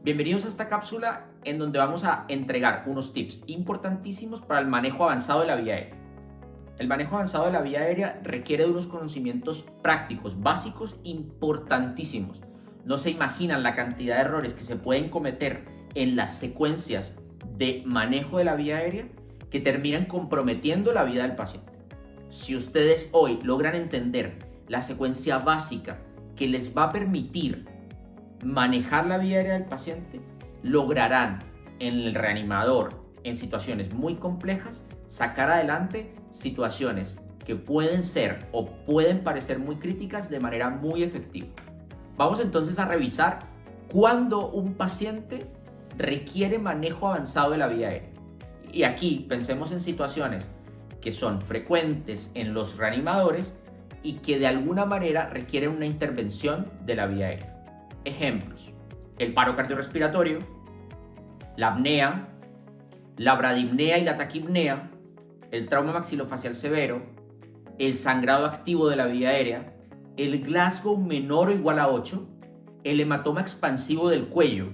Bienvenidos a esta cápsula en donde vamos a entregar unos tips importantísimos para el manejo avanzado de la vía aérea. El manejo avanzado de la vía aérea requiere de unos conocimientos prácticos, básicos, importantísimos. No se imaginan la cantidad de errores que se pueden cometer en las secuencias de manejo de la vía aérea que terminan comprometiendo la vida del paciente. Si ustedes hoy logran entender la secuencia básica que les va a permitir manejar la vía aérea del paciente, lograrán en el reanimador, en situaciones muy complejas, sacar adelante situaciones que pueden ser o pueden parecer muy críticas de manera muy efectiva. Vamos entonces a revisar cuándo un paciente requiere manejo avanzado de la vía aérea. Y aquí pensemos en situaciones que son frecuentes en los reanimadores y que de alguna manera requieren una intervención de la vía aérea. Ejemplos: el paro cardiorrespiratorio, la apnea, la bradipnea y la taquipnea, el trauma maxilofacial severo, el sangrado activo de la vía aérea, el Glasgow menor o igual a 8, el hematoma expansivo del cuello,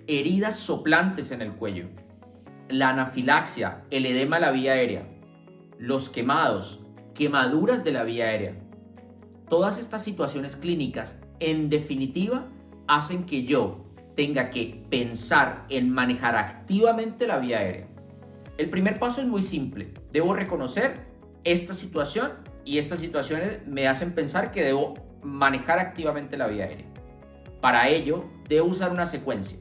heridas soplantes en el cuello, la anafilaxia, el edema de la vía aérea, los quemados, quemaduras de la vía aérea. Todas estas situaciones clínicas, en definitiva, hacen que yo tenga que pensar en manejar activamente la vía aérea. El primer paso es muy simple. Debo reconocer esta situación y estas situaciones me hacen pensar que debo manejar activamente la vía aérea. Para ello, debo usar una secuencia.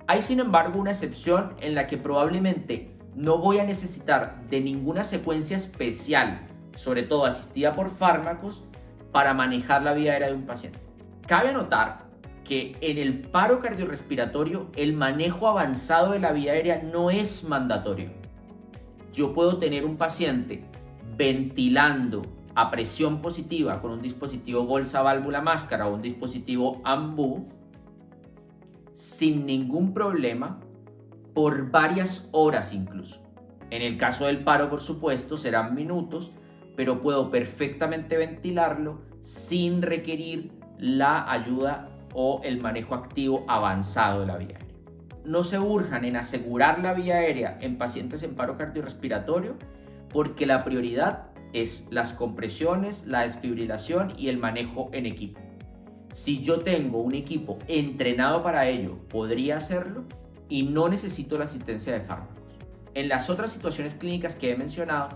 Hay, sin embargo, una excepción en la que probablemente no voy a necesitar de ninguna secuencia especial, sobre todo asistida por fármacos, para manejar la vía aérea de un paciente. Cabe anotar que en el paro cardiorrespiratorio el manejo avanzado de la vía aérea no es mandatorio. Yo puedo tener un paciente ventilando a presión positiva con un dispositivo bolsa válvula máscara o un dispositivo AMBU sin ningún problema por varias horas incluso. En el caso del paro, por supuesto, serán minutos, pero puedo perfectamente ventilarlo sin requerir la ayuda o el manejo activo avanzado de la vía aérea. No se urjan en asegurar la vía aérea en pacientes en paro cardiorrespiratorio porque la prioridad es las compresiones, la desfibrilación y el manejo en equipo. Si yo tengo un equipo entrenado para ello, podría hacerlo y no necesito la asistencia de fármacos. En las otras situaciones clínicas que he mencionado,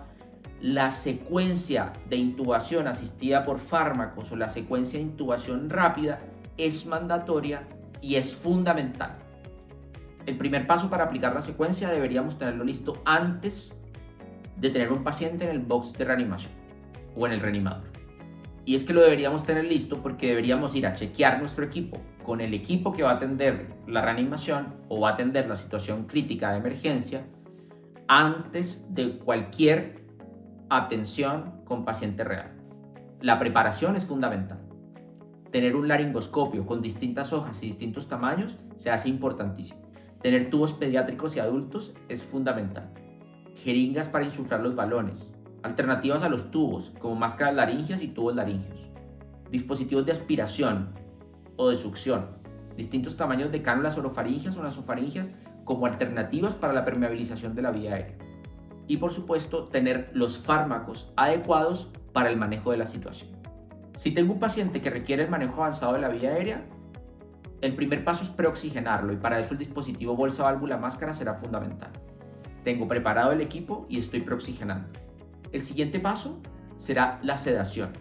la secuencia de intubación asistida por fármacos o la secuencia de intubación rápida es mandatoria y es fundamental. El primer paso para aplicar la secuencia deberíamos tenerlo listo antes de tener un paciente en el box de reanimación o en el reanimador. Y es que lo deberíamos tener listo porque deberíamos ir a chequear nuestro equipo con el equipo que va a atender la reanimación o va a atender la situación crítica de emergencia antes de cualquier atención con paciente real. La preparación es fundamental. Tener un laringoscopio con distintas hojas y distintos tamaños se hace importantísimo. Tener tubos pediátricos y adultos es fundamental. Jeringas para insuflar los balones. Alternativas a los tubos, como máscaras laringeas y tubos laringeos. Dispositivos de aspiración o de succión. Distintos tamaños de cánulas orofaringeas o nasofaringeas como alternativas para la permeabilización de la vía aérea. Y por supuesto, tener los fármacos adecuados para el manejo de la situación. Si tengo un paciente que requiere el manejo avanzado de la vía aérea, el primer paso es preoxigenarlo y para eso el dispositivo bolsa válvula máscara será fundamental. Tengo preparado el equipo y estoy preoxigenando. El siguiente paso será la sedación.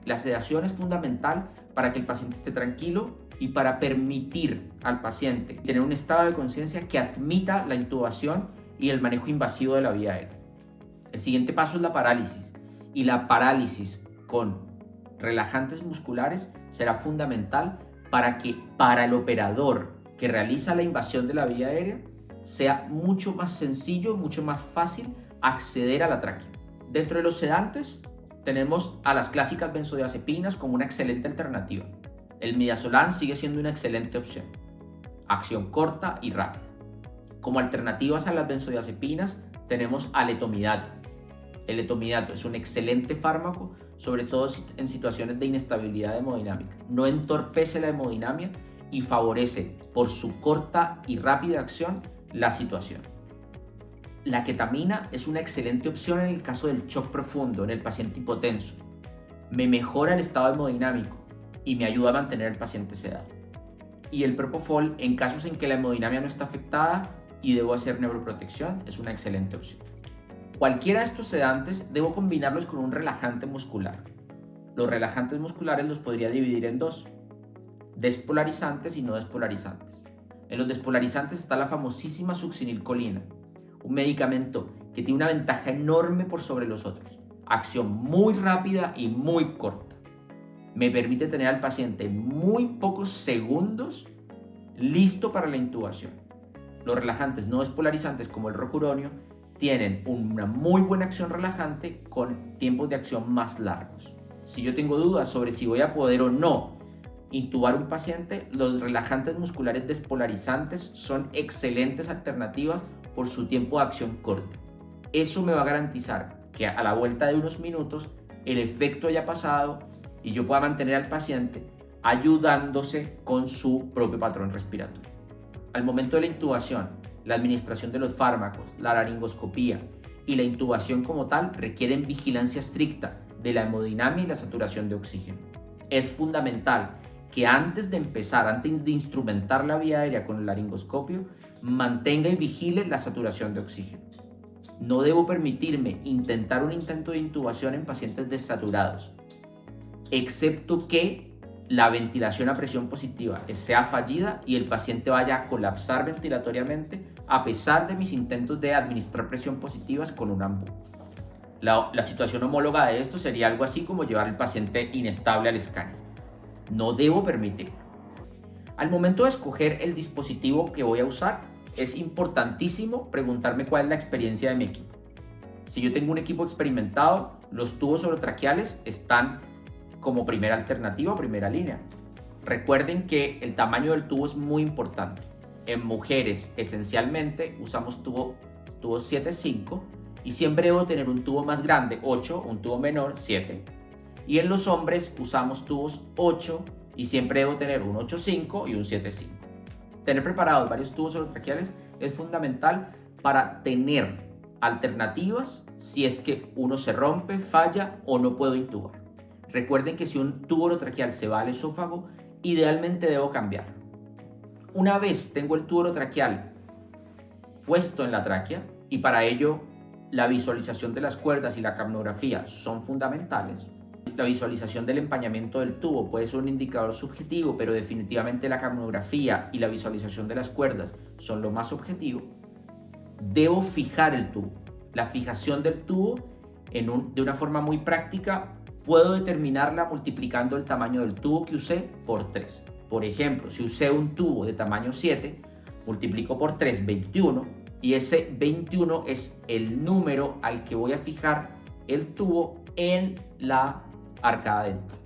La sedación es fundamental para que el paciente esté tranquilo y para permitir al paciente tener un estado de conciencia que admita la intubación y el manejo invasivo de la vía aérea. El siguiente paso es la parálisis y la parálisis con relajantes musculares será fundamental para el operador que realiza la invasión de la vía aérea sea mucho más sencillo, mucho más fácil acceder a la tráquea. Dentro de los sedantes tenemos a las clásicas benzodiazepinas como una excelente alternativa. El midazolam sigue siendo una excelente opción. Acción corta y rápida. Como alternativas a las benzodiazepinas tenemos al etomidato. El etomidato es un excelente fármaco, sobre todo en situaciones de inestabilidad hemodinámica. No entorpece la hemodinamia y favorece por su corta y rápida acción la situación. La ketamina es una excelente opción en el caso del shock profundo en el paciente hipotenso. Me mejora el estado hemodinámico y me ayuda a mantener al paciente sedado. Y el propofol en casos en que la hemodinamia no está afectada y debo hacer neuroprotección es una excelente opción. Cualquiera de estos sedantes debo combinarlos con un relajante muscular. Los relajantes musculares los podría dividir en dos: despolarizantes y no despolarizantes. En los despolarizantes está la famosísima succinilcolina, un medicamento que tiene una ventaja enorme por sobre los otros: acción muy rápida y muy corta. Me permite tener al paciente en muy pocos segundos listo para la intubación. Los relajantes no despolarizantes como el rocuronio tienen una muy buena acción relajante con tiempos de acción más largos. Si yo tengo dudas sobre si voy a poder o no intubar un paciente, los relajantes musculares despolarizantes son excelentes alternativas por su tiempo de acción corto. Eso me va a garantizar que a la vuelta de unos minutos el efecto haya pasado y yo pueda mantener al paciente ayudándose con su propio patrón respiratorio. Al momento de la intubación, la administración de los fármacos, la laringoscopía y la intubación como tal requieren vigilancia estricta de la hemodinamia y la saturación de oxígeno. Es fundamental que antes de empezar, antes de instrumentar la vía aérea con el laringoscopio, mantenga y vigile la saturación de oxígeno. No debo permitirme intentar un intento de intubación en pacientes desaturados, excepto que la ventilación a presión positiva sea fallida y el paciente vaya a colapsar ventilatoriamente a pesar de mis intentos de administrar presión positivas con un AMBU. La situación homóloga de esto sería algo así como llevar al paciente inestable al escáner. No debo permitirlo. Al momento de escoger el dispositivo que voy a usar, es importantísimo preguntarme cuál es la experiencia de mi equipo. Si yo tengo un equipo experimentado, los tubos orotraqueales están como primera alternativa o primera línea. Recuerden que el tamaño del tubo es muy importante. En mujeres esencialmente usamos tubos 7.5 y siempre debo tener un tubo más grande, 8, un tubo menor, 7. Y en los hombres usamos tubos 8 y siempre debo tener un 8.5 y un 7.5. Tener preparados varios tubos orotraqueales es fundamental para tener alternativas si es que uno se rompe, falla o no puedo intubar. Recuerden que si un tubo orotraqueal se va al esófago, idealmente debo cambiarlo. Una vez tengo el tubo orotraqueal puesto en la tráquea, y para ello la visualización de las cuerdas y la capnografía son fundamentales. La visualización del empañamiento del tubo puede ser un indicador subjetivo, pero definitivamente la capnografía y la visualización de las cuerdas son lo más objetivo. Debo fijar el tubo. La fijación del tubo de una forma muy práctica puedo determinarla multiplicando el tamaño del tubo que usé por 3. Por ejemplo, si usé un tubo de tamaño 7, multiplico por 3, 21, y ese 21 es el número al que voy a fijar el tubo en la arcada dental.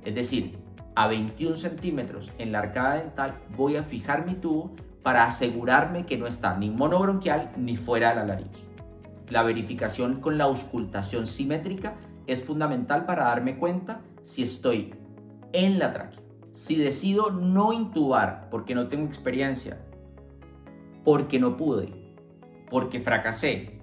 Es decir, a 21 centímetros en la arcada dental voy a fijar mi tubo para asegurarme que no está ni monobronquial ni fuera de la laringe. La verificación con la auscultación simétrica es fundamental para darme cuenta si estoy en la tráquea. Si decido no intubar porque no tengo experiencia, porque no pude, porque fracasé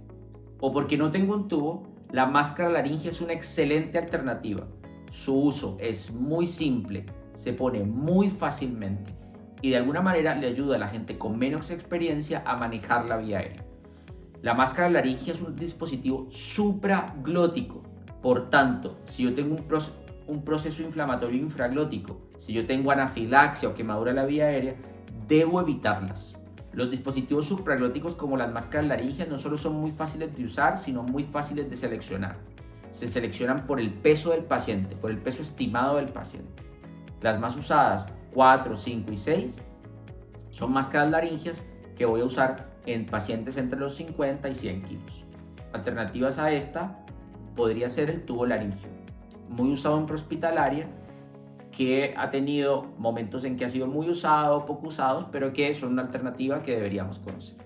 o porque no tengo un tubo, la máscara laringe es una excelente alternativa. Su uso es muy simple, se pone muy fácilmente y de alguna manera le ayuda a la gente con menos experiencia a manejar la vía aérea. La máscara laringe es un dispositivo supraglótico. Por tanto, si yo tengo un proceso inflamatorio infraglótico, si yo tengo anafilaxia o quemadura de la vía aérea, debo evitarlas. Los dispositivos supraglóticos como las máscaras laringeas no solo son muy fáciles de usar, sino muy fáciles de seleccionar. Se seleccionan por el peso del paciente, por el peso estimado del paciente. Las más usadas, 4, 5 y 6, son máscaras laringeas que voy a usar en pacientes entre los 50 y 100 kilos. Alternativas a esta podría ser el tubo laringio, muy usado en prehospitalaria, que ha tenido momentos en que ha sido muy usado, poco usado, pero que son una alternativa que deberíamos conocer.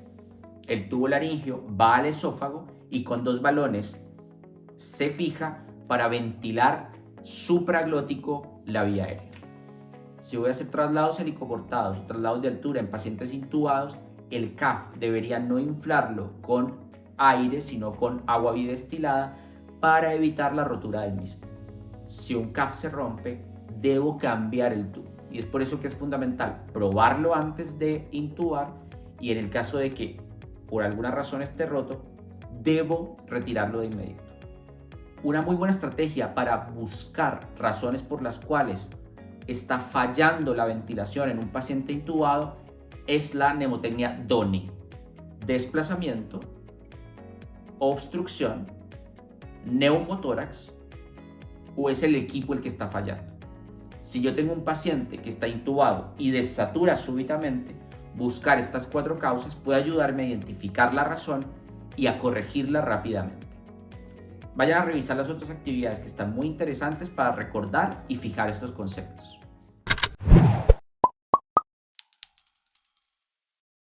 El tubo laringio va al esófago y con 2 balones se fija para ventilar supraglótico la vía aérea. Si voy a hacer traslados helicoportados o traslados de altura en pacientes intubados, el CAF debería no inflarlo con aire, sino con agua bidestilada para evitar la rotura del mismo. Si un CAF se rompe, debo cambiar el tubo. Y es por eso que es fundamental probarlo antes de intubar, y en el caso de que por alguna razón esté roto, debo retirarlo de inmediato. Una muy buena estrategia para buscar razones por las cuales está fallando la ventilación en un paciente intubado es la mnemotecnia DONE: desplazamiento, obstrucción, neumotórax, o es el equipo el que está fallando. Si yo tengo un paciente que está intubado y desatura súbitamente, buscar estas 4 causas puede ayudarme a identificar la razón y a corregirla rápidamente. Vayan a revisar las otras actividades que están muy interesantes para recordar y fijar estos conceptos.